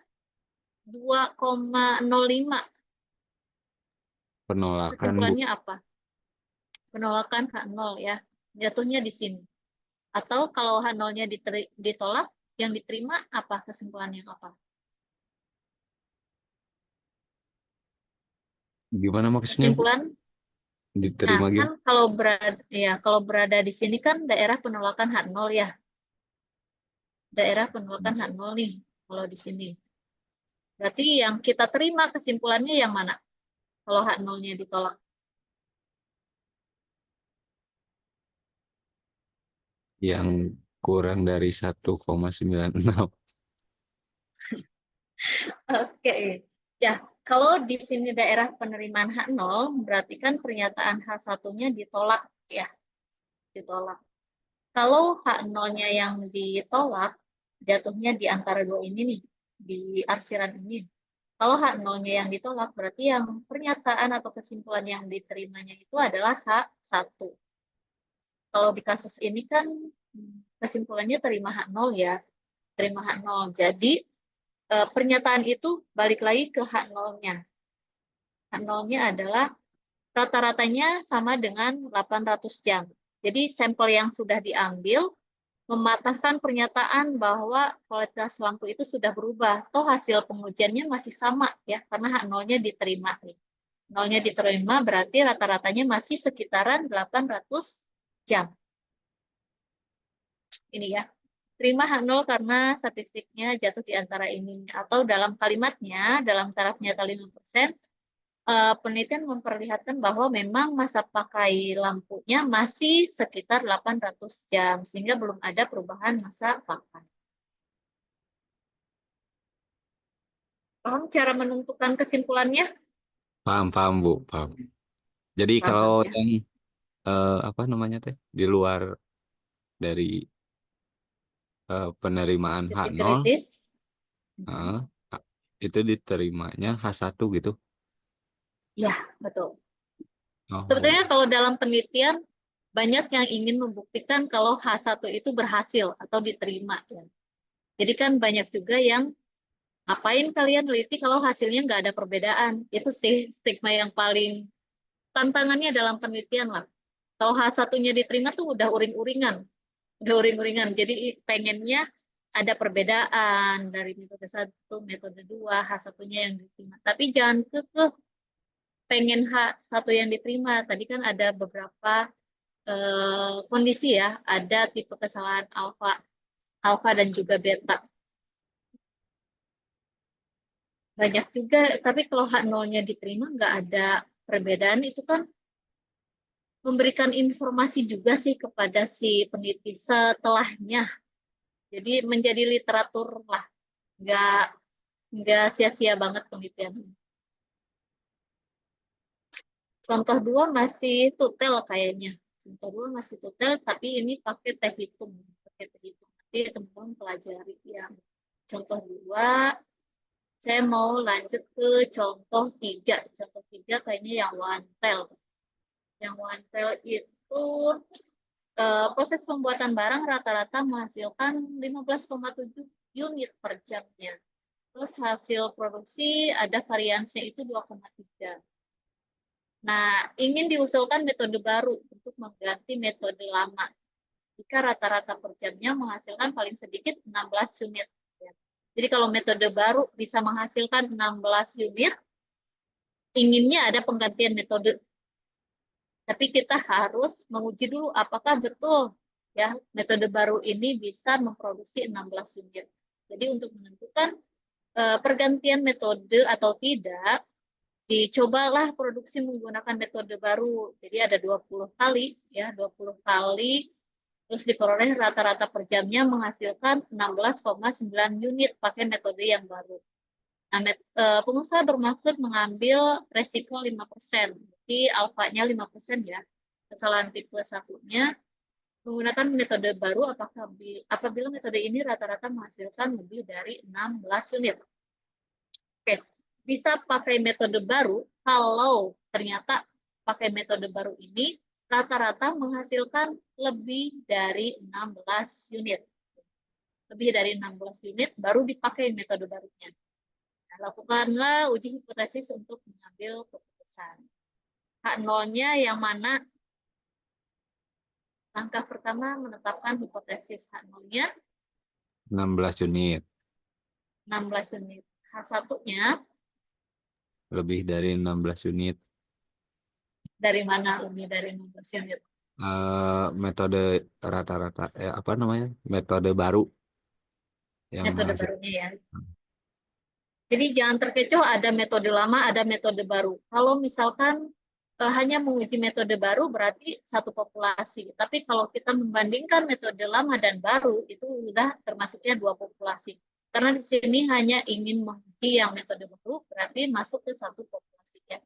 A: 2,05,
C: Penolakan, Bu.
A: kesimpulannya apa? Penolakan H0 ya, jatuhnya di sini. Atau kalau H0-nya ditolak, yang diterima apa kesimpulannya apa?
C: Gimana maksudnya, Bu?
A: Kesimpulan, nah
C: Diterima
A: kan
C: gimana?
A: kalau berada di sini kan daerah penolakan H0 ya, daerah penolakan H0 nih, kalau di sini. Berarti yang kita terima kesimpulannya yang mana? Kalau H0-nya ditolak.
C: Yang kurang dari 1,96.
A: Oke. Ya, kalau di sini daerah penerimaan H0, berarti kan pernyataan H1-nya ditolak ya, ditolak. Kalau H0-nya yang ditolak, jatuhnya di antara dua ini nih, di arsiran ini. Kalau H0-nya yang ditolak, berarti yang pernyataan atau kesimpulan yang diterimanya itu adalah H1. Kalau di kasus ini kan kesimpulannya terima H0 ya, terima H0. Jadi pernyataan itu balik lagi ke H0-nya. H0-nya adalah rata-ratanya sama dengan 800 jam. Jadi sampel yang sudah diambil mematahkan pernyataan bahwa kualitas lampu itu sudah berubah. Toh hasil pengujiannya masih sama ya, karena H0-nya diterima nih. 0-nya diterima berarti rata-ratanya masih sekitaran 800 jam. Ini ya. Terima H0 karena statistiknya jatuh di antara ini. Atau dalam kalimatnya, dalam taraf nyata 5%, penelitian memperlihatkan bahwa memang masa pakai lampunya masih sekitar 800 jam, sehingga belum ada perubahan masa pakai. Paham cara menentukan kesimpulannya?
C: Paham, paham, Bu. Paham. Jadi kalau
A: Paham ya?
C: yang apa namanya teh di luar dari penerimaan
A: Titik
C: H0,
A: kritis.
C: eh, itu diterimanya H1 gitu.
A: Ya, betul.
C: Oh,
A: Sebetulnya kalau dalam penelitian, banyak yang ingin membuktikan kalau H1 itu berhasil atau diterima. Ya. Jadi kan banyak juga yang ngapain kalian teliti kalau hasilnya nggak ada perbedaan. Itu sih stigma yang paling tantangannya dalam penelitian lah. Kalau H1-nya diterima tuh udah uring-uringan. Udah uring-uringan. Jadi pengennya ada perbedaan dari metode 1, metode 2, H1-nya yang diterima. Tapi jangan kekeh pengen H1 yang diterima. Tadi kan ada beberapa kondisi ya. Ada tipe kesalahan alfa, alfa dan juga beta. Banyak juga, tapi kalau H0-nya diterima nggak ada perbedaan, itu kan memberikan informasi juga sih kepada si peneliti setelahnya. Jadi menjadi literatur lah, nggak nggak sia-sia banget penelitian. Contoh 2 masih tutel kayaknya. Contoh 2 masih tutel, tapi ini pakai teh hitung. Pakai teh hitung. Nanti teman-teman pelajari ya. Contoh 2, saya mau lanjut ke contoh 3. Contoh 3 kayaknya yang one tel. Yang one tel itu proses pembuatan barang rata-rata menghasilkan 15,7 unit per jamnya. Terus hasil produksi ada variansinya itu 2,3. Nah, ingin diusulkan metode baru untuk mengganti metode lama. Jika rata-rata per jamnya menghasilkan paling sedikit 16 unit. Jadi kalau metode baru bisa menghasilkan 16 unit, inginnya ada penggantian metode. Tapi kita harus menguji dulu apakah betul ya metode baru ini bisa memproduksi 16 unit. Jadi untuk menentukan pergantian metode atau tidak, dicobalah produksi menggunakan metode baru. Jadi ada 20 kali ya, 20 kali terus diperoleh rata-rata per jamnya menghasilkan 16,9 unit pakai metode yang baru. Nah, pengusaha bermaksud mengambil resiko 5%. Jadi alfanya 5% ya. Kesalahan tipe satunya menggunakan metode baru apabila metode ini rata-rata menghasilkan lebih dari 16 unit. Oke, bisa pakai metode baru kalau ternyata pakai metode baru ini rata-rata menghasilkan lebih dari 16 unit. Lebih dari 16 unit baru dipakai metode barunya. Nah, lakukanlah uji hipotesis untuk mengambil keputusan. H0-nya yang mana? Langkah pertama menetapkan hipotesis H0-nya
C: 16 unit.
A: 16 unit. H1-nya
C: Lebih dari 16 unit.
A: dari mana lebih dari 16 unit?
C: Metode rata-rata apa namanya? Metode baru yang
A: Metode
C: menghasilkan.
A: barunya ya. Jadi jangan terkecoh ada metode lama, ada metode baru. Kalau misalkan hanya menguji metode baru berarti satu populasi. Tapi kalau kita membandingkan metode lama dan baru itu sudah termasuknya dua populasi. Karena di sini hanya ingin menguji yang metode baru berarti masuk ke satu populasi ya.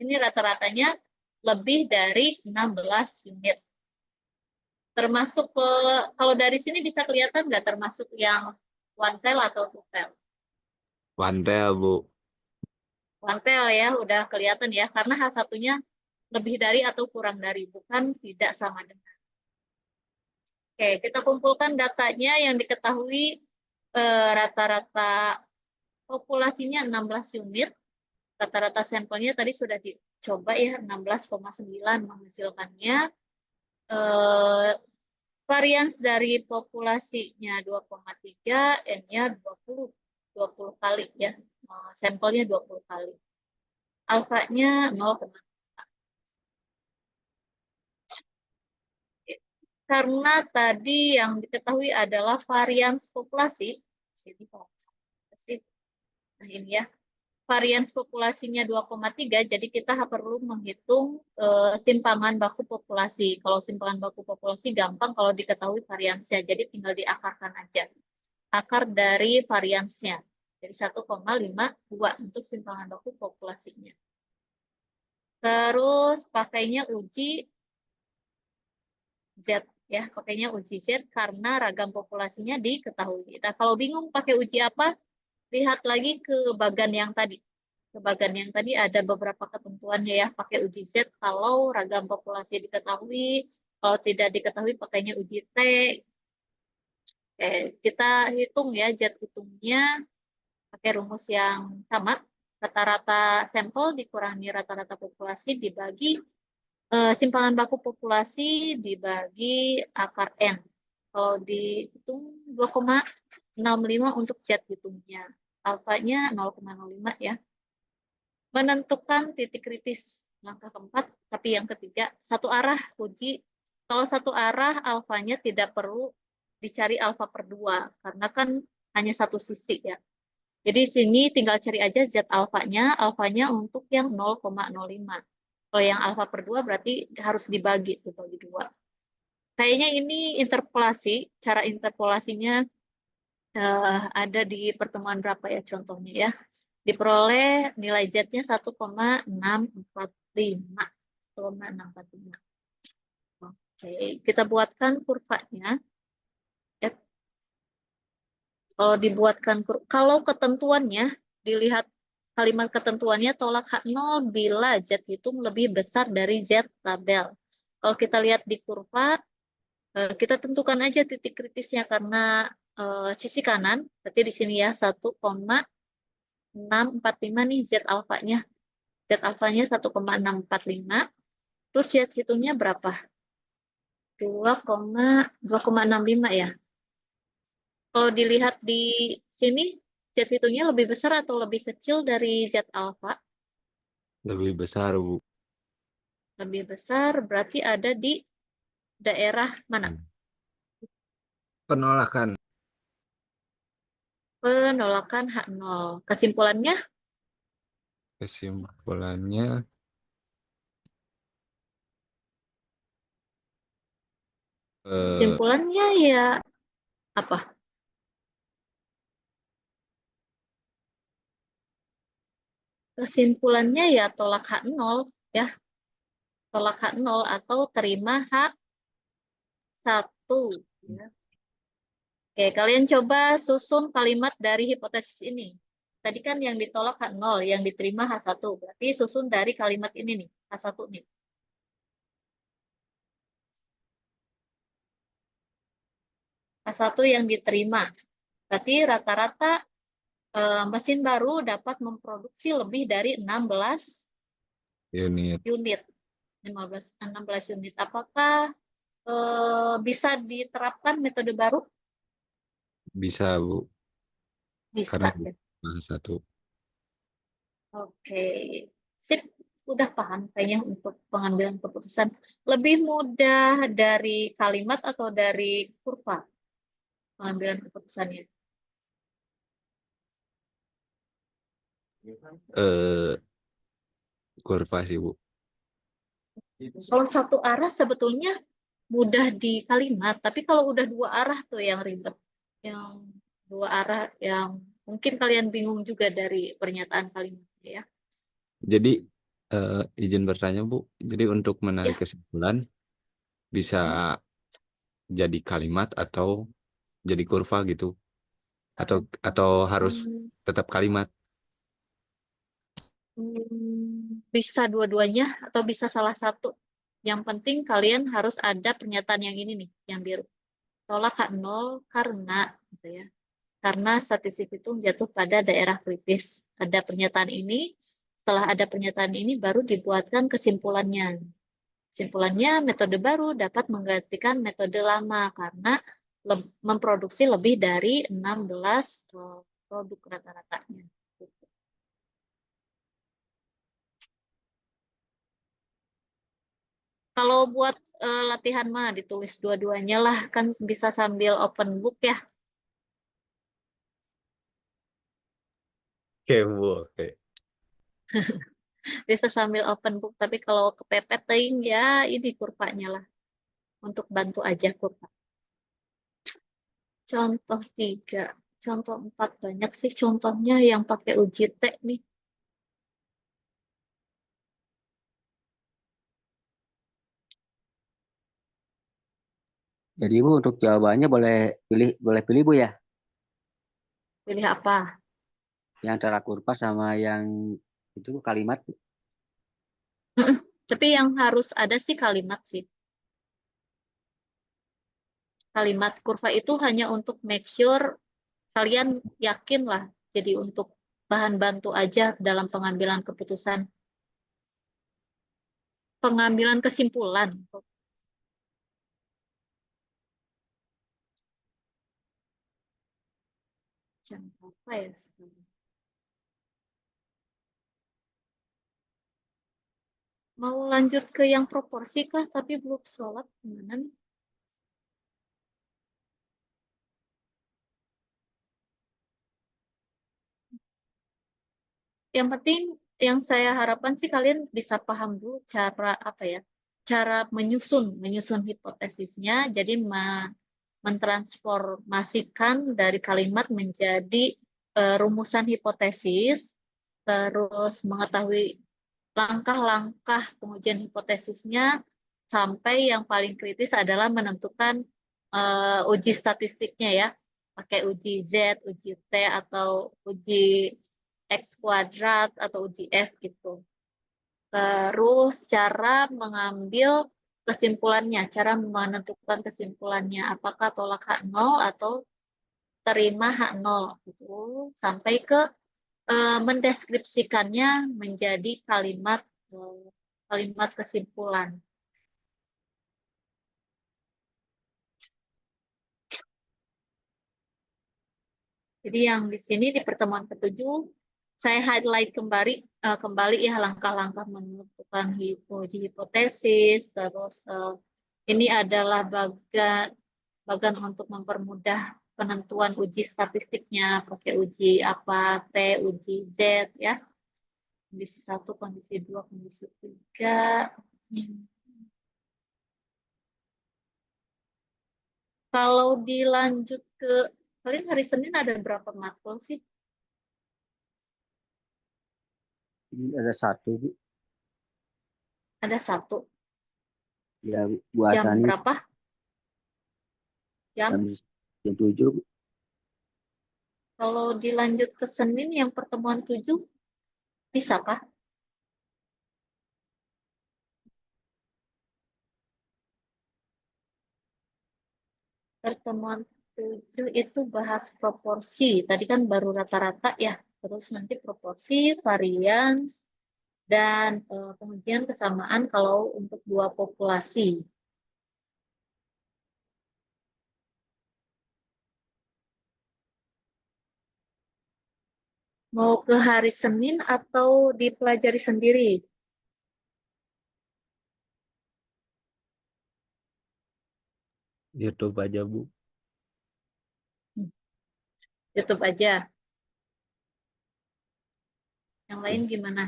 A: Ini rata-ratanya lebih dari 16 unit. Termasuk kalau dari sini bisa kelihatan nggak termasuk yang one tail atau two tail?
C: Wantel, Bu.
A: Wantel ya, udah kelihatan ya, karena H1-nya lebih dari atau kurang dari, bukan tidak sama dengan. Oke, kita kumpulkan datanya yang diketahui rata-rata populasinya 16 unit, rata-rata sampelnya tadi sudah dicoba ya, 16,9 menghasilkannya. Eh, Varians dari populasinya 2,3, N-nya 20 kali ya, sampelnya 20 kali. Alfanya 0,5. Karena tadi yang diketahui adalah varians populasi, sini populasi. Nah ini ya, varians populasinya 2,3, jadi kita perlu menghitung simpangan baku populasi. Kalau simpangan baku populasi gampang kalau diketahui variansnya, jadi tinggal diakarkan aja. Akar dari variansnya, jadi 1,52 untuk simpangan baku populasinya. Terus pakainya uji Z ya, pakainya uji Z karena ragam populasinya diketahui. Nah, kalau bingung pakai uji apa, lihat lagi ke bagan yang tadi. Ke bagan yang tadi ada beberapa ketentuannya ya, pakai uji Z kalau ragam populasi diketahui, kalau tidak diketahui pakainya uji T. Oke, kita hitung ya Z hitungnya pakai rumus yang sama. Rata-rata sampel dikurangi rata-rata populasi dibagi simpangan baku populasi dibagi akar N. Kalau dihitung 2,65 untuk Z hitungnya. Alfanya 0,05 ya. Menentukan titik kritis langkah keempat, tapi yang ketiga, satu arah uji. Kalau satu arah alfanya tidak perlu dicari alfa per 2, karena kan hanya satu sisi ya. Jadi sini tinggal cari aja Z alfanya untuk yang 0,05. Kalau yang alfa per 2 berarti harus dibagi, dibagi 2. Kayaknya ini interpolasi, cara interpolasinya ada di pertemuan berapa ya contohnya ya. Diperoleh nilai Z-nya 1,645. 1,645. Oke, kita buatkan kurvanya. Ya. Kalau dibuatkan kalau ketentuannya dilihat kalimat ketentuannya tolak H0 bila Z hitung lebih besar dari Z tabel. Kalau kita lihat di kurva, kita tentukan aja titik kritisnya karena sisi kanan, berarti di sini ya 1,645 nih Z alfanya. Z alfanya 1,645. Terus Z hitungnya berapa? 2,65 ya. Kalau dilihat di sini, Z hitungnya lebih besar atau lebih kecil dari Z alfa?
C: Lebih besar, Bu.
A: Lebih besar berarti ada di daerah mana?
C: Penolakan.
A: Penolakan H0. Kesimpulannya,
C: Kesimpulannya
A: kesimpulannya ya apa? kesimpulannya ya tolak H0 ya. Tolak H0 atau terima H1 ya. Oke, kalian coba susun kalimat dari hipotesis ini. Tadi kan yang ditolak H0, yang diterima H1. Berarti susun dari kalimat ini nih, H1 nih. H1 yang diterima. Berarti rata-rata mesin baru dapat memproduksi lebih dari 16
C: Unit
A: unit. 16 unit. Apakah bisa diterapkan metode baru?
C: bisa Bu, karena
A: Bisa. Ya.
C: satu.
A: Oke, sip. Udah paham kayaknya untuk pengambilan keputusan. Lebih mudah dari kalimat atau dari kurva pengambilan keputusannya?
C: Eh, kurva sih Bu.
A: Kalau satu arah sebetulnya mudah di kalimat, tapi kalau udah dua arah tuh yang ribet. Yang dua arah yang mungkin kalian bingung juga dari pernyataan kalimatnya ya.
C: Jadi izin bertanya Bu, jadi untuk menarik
A: Ya,
C: kesimpulan bisa
A: hmm,
C: jadi kalimat atau jadi kurva gitu, atau harus
A: hmm,
C: tetap kalimat.
A: bisa dua-duanya atau bisa salah satu. Yang penting kalian harus ada pernyataan yang ini nih, yang biru. Tolak H0 karena gitu ya. Karena statistik itu jatuh pada daerah kritis. Ada pernyataan ini, setelah ada pernyataan ini baru dibuatkan kesimpulannya. Kesimpulannya, metode baru dapat menggantikan metode lama karena memproduksi lebih dari 16 produk rata-ratanya. Kalau buat latihan mah ditulis dua-duanya lah, kan bisa sambil open book ya.
C: Oke Bu, oke.
A: Bisa sambil open book, tapi kalau kepepet ting ya ini kurvanya lah. Untuk bantu aja kurva. Contoh 3, contoh 4 banyak sih contohnya yang pakai uji T nih.
D: Jadi Bu untuk jawabannya boleh pilih Bu ya,
A: Pilih apa?
D: yang antara kurva sama yang itu kalimat.
A: Tapi yang harus ada sih kalimat sih. Kalimat kurva itu hanya untuk make sure kalian yakin lah. Jadi untuk bahan bantu aja dalam pengambilan keputusan. Pengambilan kesimpulan. Jam apa ya sekarang? Mau lanjut ke yang proporsi kah? Tapi belum sholat gimana nih? Yang penting yang saya harapkan sih kalian bisa paham dulu cara apa ya? Cara menyusun hipotesisnya. Jadi mentransformasikan dari kalimat menjadi rumusan hipotesis, terus mengetahui langkah-langkah pengujian hipotesisnya sampai yang paling kritis adalah menentukan uji statistiknya ya, pakai uji Z, uji T atau uji X kuadrat atau uji F gitu. Terus cara mengambil kesimpulannya, cara menentukan kesimpulannya apakah tolak H0 atau terima H0 gitu sampai ke mendeskripsikannya menjadi kalimat kesimpulan. Jadi yang di sini di pertemuan ketujuh saya highlight kembali ya langkah-langkah menentukan uji hipotesis, terus ini adalah bagian untuk mempermudah penentuan uji statistiknya pakai uji apa T, uji Z ya. Kondisi 1, kondisi 2, kondisi 3. Kalau dilanjut ke kalian hari Senin ada berapa matkul sih?
D: Ini ada satu, Bu.
A: Ada satu.
D: Ya, Bu
A: Jam
D: Asani
A: berapa? Jam?
D: jam 7, Bu.
A: Kalau dilanjut ke Senin yang pertemuan 7, bisakah? Pertemuan 7 itu bahas proporsi. Tadi kan baru rata-rata ya. Terus nanti proporsi, varians, dan kemudian kesamaan kalau untuk dua populasi. Mau ke hari Senin atau dipelajari sendiri?
C: YouTube aja Bu.
A: YouTube aja. Yang lain gimana?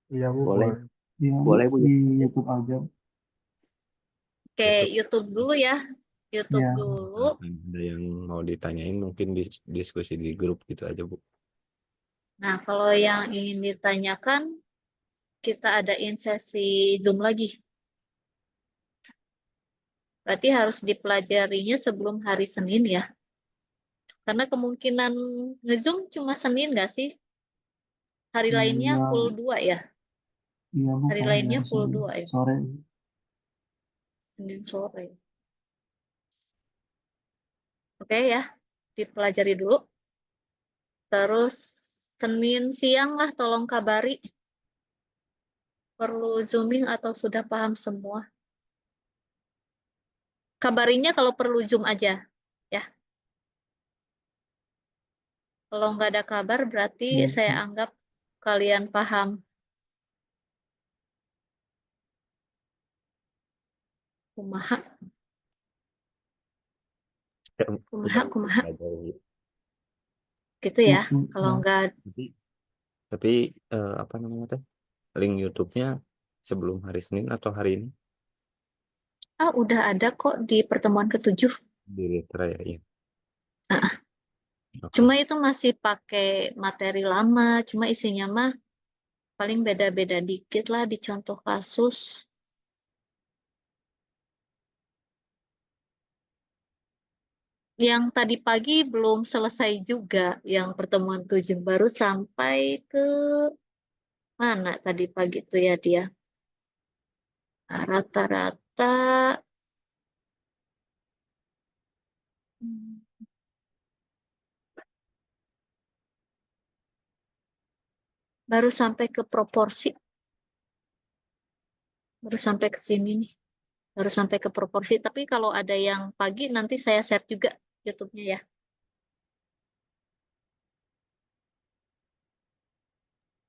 B: Iya Bu,
D: Boleh.
B: Iya Bu,
D: Boleh, Bu.
B: di YouTube aja.
A: Oke, YouTube dulu ya. YouTube
B: Iya.
A: dulu.
C: Ada yang mau ditanyain mungkin diskusi di grup gitu aja Bu.
A: Nah, kalau yang ingin ditanyakan, kita adain sesi Zoom lagi. Berarti harus dipelajarinya sebelum hari Senin ya. Karena kemungkinan nge-Zoom cuma Senin nggak sih? Hari lainnya
B: Iya,
A: full 2 ya?
B: iya Bu,
A: Hari
B: paling
A: lainnya
B: dari
A: full
B: Senin
A: 2 ya?
B: sore.
A: Senin sore. Oke ya, dipelajari dulu. Terus Senin siang lah tolong kabari. Perlu zooming atau sudah paham semua? Kabarinya kalau perlu Zoom aja ya. Kalau nggak ada kabar berarti
B: Iya,
A: saya
B: Bu.
A: anggap kalian paham. Kumaha, kumaha, kumaha. Gitu ya. Kalau
B: Ya.
A: nggak,
C: Tapi apa namanya teh? Link YouTube-nya sebelum hari Senin atau hari ini
A: udah ada kok di pertemuan ke-7.
C: di Litra ya? Iya. Oke.
A: Cuma itu masih pakai materi lama. Cuma isinya mah paling beda-beda dikit lah di contoh kasus. Yang tadi pagi belum selesai juga. Yang pertemuan 7 baru sampai ke mana tadi pagi tuh ya dia. Nah, rata-rata hmm, baru sampai ke proporsi. Baru sampai ke sini nih. Baru sampai ke proporsi. Tapi kalau ada yang pagi nanti saya share juga YouTube-nya ya.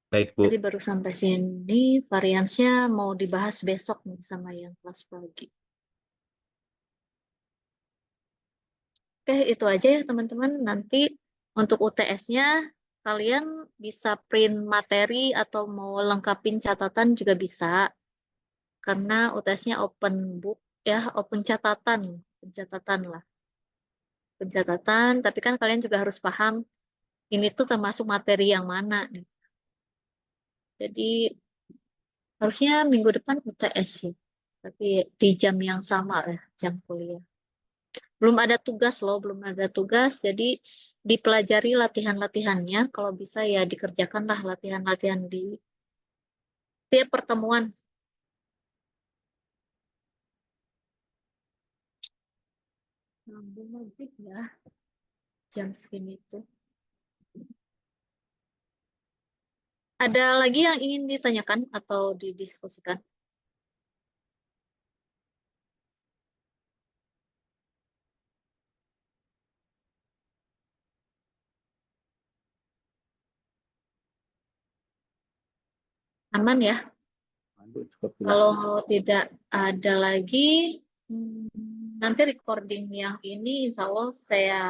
C: Baik Bu.
A: Jadi baru sampai sini, variansnya mau dibahas besok nih sama yang kelas pagi. Oke, itu aja ya teman-teman. Nanti untuk UTS-nya kalian bisa print materi atau mau lengkapin catatan juga bisa. Karena UTS-nya open book ya, open catatan. Pencatatan lah. Pencatatan, tapi kan kalian juga harus paham ini tuh termasuk materi yang mana nih. Jadi harusnya minggu depan UTS sih. Tapi di jam yang sama ya, jam kuliah. Belum ada tugas loh, belum ada tugas. Jadi dipelajari latihan-latihannya. Kalau bisa ya dikerjakanlah latihan-latihan di tiap pertemuan. Nambung lebih ya jam segini tuh. Ada lagi yang ingin ditanyakan atau didiskusikan? Aman ya?
D: Cukup jelas.
A: Kalau tidak ada lagi, nanti recording yang ini insya Allah saya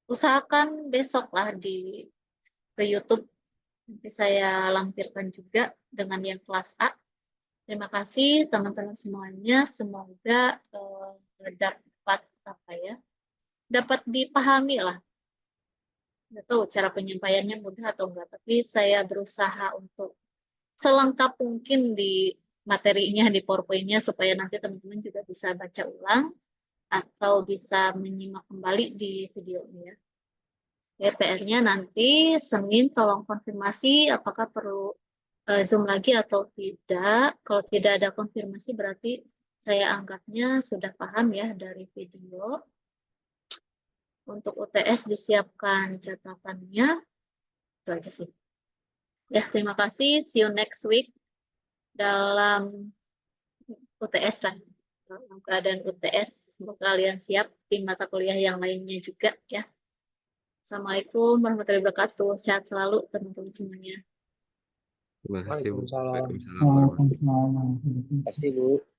A: usahakan besok lah di ke YouTube. Nanti saya lampirkan juga dengan yang kelas A. Terima kasih teman-teman semuanya. Semoga dapat apa ya, dapat dipahami lah Nggak tahu cara penyampaiannya mudah atau enggak, tapi saya berusaha untuk selengkap mungkin di materinya, di PowerPoint-nya, supaya nanti teman-teman juga bisa baca ulang atau bisa menyimak kembali di videonya. Ya, PR-nya nanti Senin tolong konfirmasi apakah perlu Zoom lagi atau tidak. Kalau tidak ada konfirmasi berarti saya anggapnya sudah paham ya dari video. Untuk UTS disiapkan catatannya. Itu aja sih. Ya, terima kasih. See you next week dalam UTS lah. Dalam keadaan UTS, semoga kalian siap di mata kuliah yang lainnya juga ya. Assalamualaikum warahmatullahi wabarakatuh. Sehat selalu teman-teman semuanya.
C: Terima kasih Bu.
B: Waalaikumsalam.
C: Waalaikumsalam warahmatullahi wabarakatuh.
D: Terima kasih Bu.